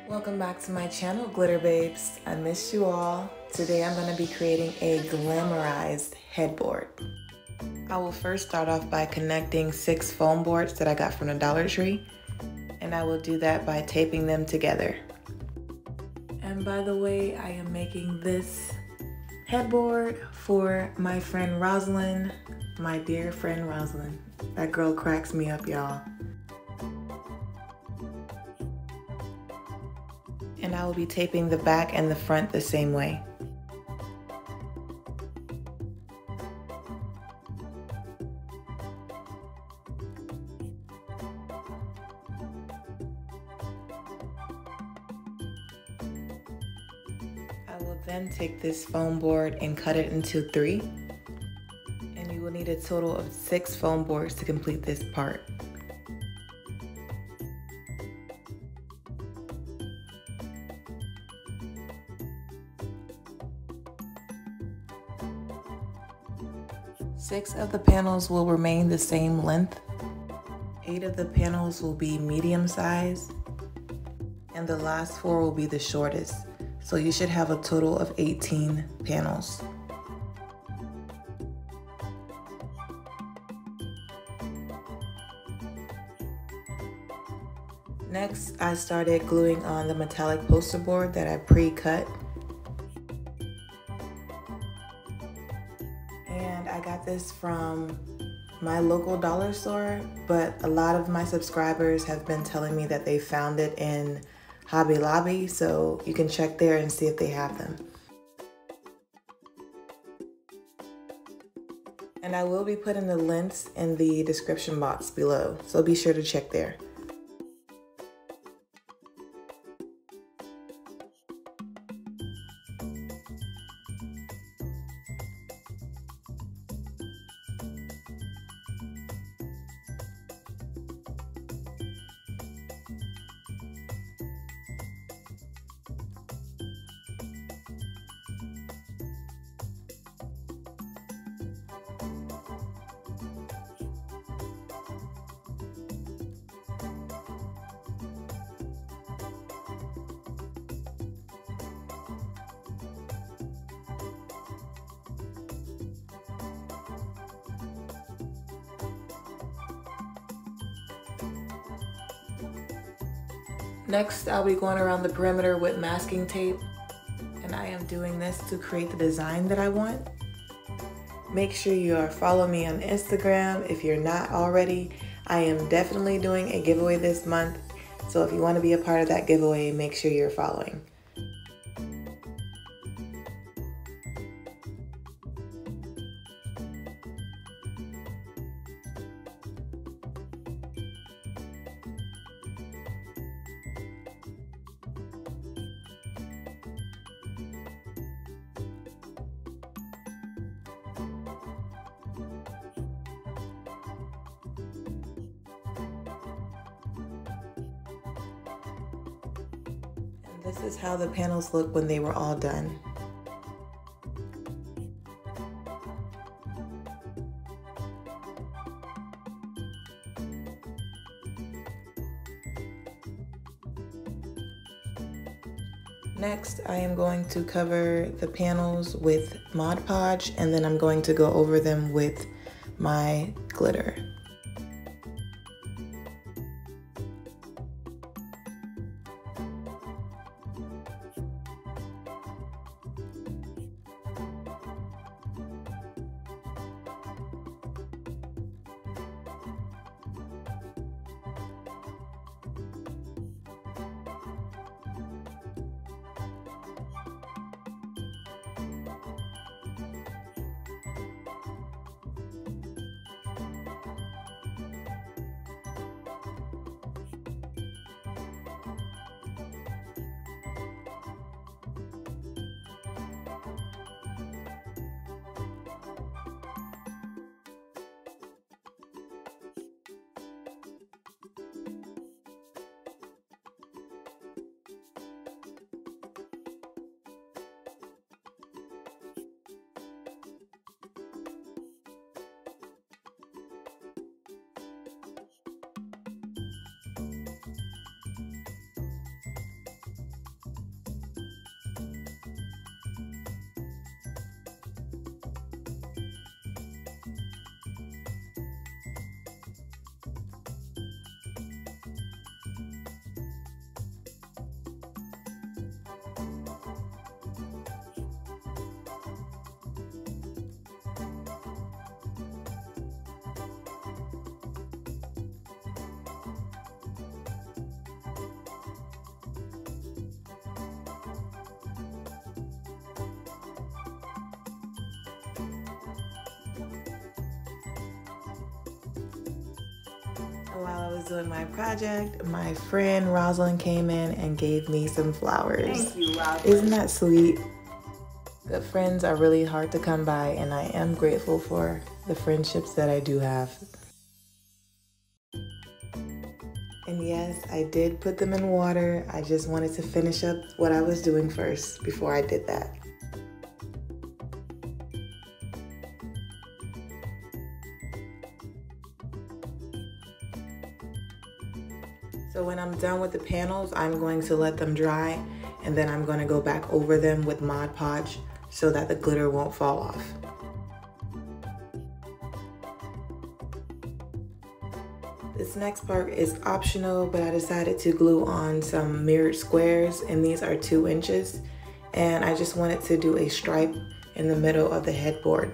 Welcome back to my channel, Glitter Babes. I missed you all. Today I'm going to be creating a glamorized headboard. I will first start off by connecting 6 foam boards that I got from the Dollar Tree, and I will do that by taping them together. And by the way, I am making this headboard for my friend Rosalind, my dear friend Rosalind. That girl cracks me up, y'all. And I will be taping the back and the front the same way. I will then take this foam board and cut it into 3. And you will need a total of 6 foam boards to complete this part. Six of the panels will remain the same length. 8 of the panels will be medium size, and the last 4 will be the shortest. So you should have a total of 18 panels. Next, I started gluing on the metallic poster board that I pre-cut. I got this from my local dollar store, but a lot of my subscribers have been telling me that they found it in Hobby Lobby, so you can check there and see if they have them. And I will be putting the links in the description box below, so be sure to check there. Next, I'll be going around the perimeter with masking tape, and I am doing this to create the design that I want. Make sure you are following me on Instagram if you're not already. I am definitely doing a giveaway this month, so if you want to be a part of that giveaway, make sure you're following. This is how the panels look when they were all done. Next, I am going to cover the panels with Mod Podge, and then I'm going to go over them with my glitter. While I was doing my project, my friend Rosalind came in and gave me some flowers. Thank you, Rosalind. Isn't that sweet? Good friends are really hard to come by, and I am grateful for the friendships that I do have. And yes, I did put them in water. I just wanted to finish up what I was doing first before I did that. So when I'm done with the panels, I'm going to let them dry, and then I'm going to go back over them with Mod Podge so that the glitter won't fall off. This next part is optional, but I decided to glue on some mirrored squares, and these are 2 inches. And I just wanted to do a stripe in the middle of the headboard.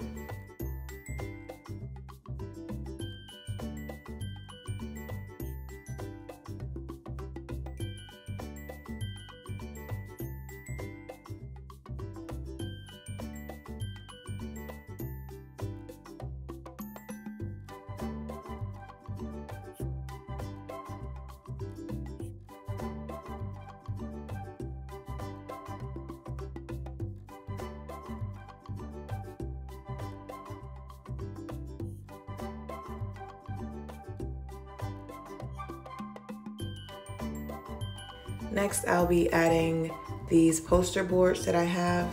Next, I'll be adding these poster boards that I have,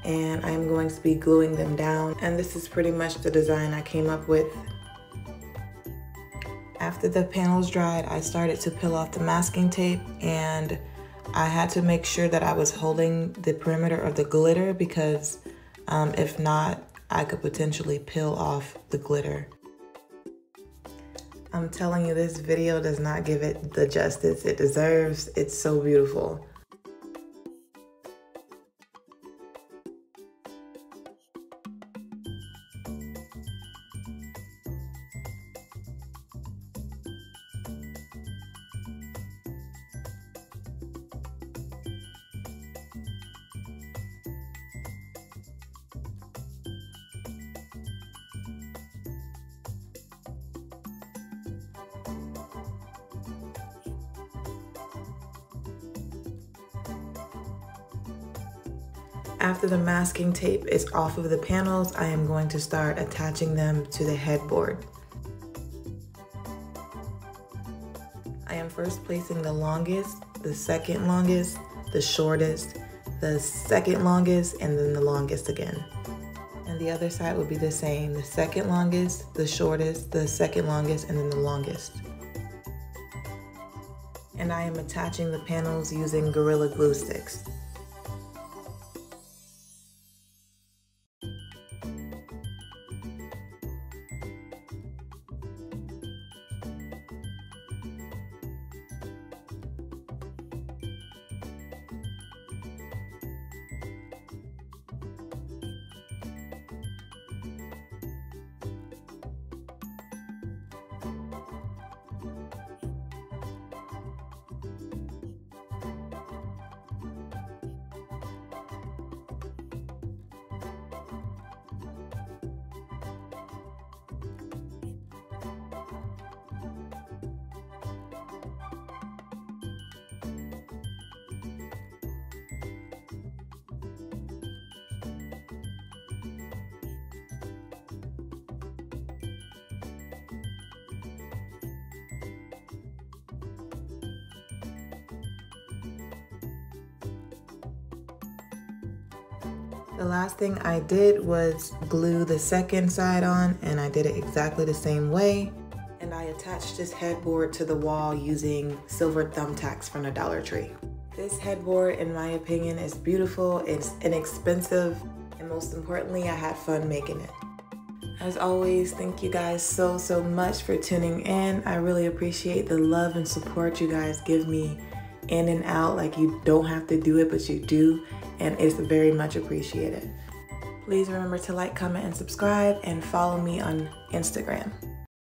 and I'm going to be gluing them down. And this is pretty much the design I came up with. After the panels dried, I started to peel off the masking tape, and I had to make sure that I was holding the perimeter of the glitter because if not, I could potentially peel off the glitter. I'm telling you, this video does not give it the justice it deserves. It's so beautiful. After the masking tape is off of the panels, I am going to start attaching them to the headboard. I am first placing the longest, the second longest, the shortest, the second longest, and then the longest again. And the other side will be the same, the second longest, the shortest, the second longest, and then the longest. And I am attaching the panels using Gorilla Glue sticks. The last thing I did was glue the second side on, and I did it exactly the same way. And I attached this headboard to the wall using silver thumbtacks from the Dollar Tree. This headboard, in my opinion, is beautiful, it's inexpensive, and most importantly, I had fun making it. As always, thank you guys so much for tuning in. I really appreciate the love and support you guys give me in and out. Like, you don't have to do it, but you do, and it's very much appreciated. Please remember to like, comment, and subscribe, and follow me on Instagram.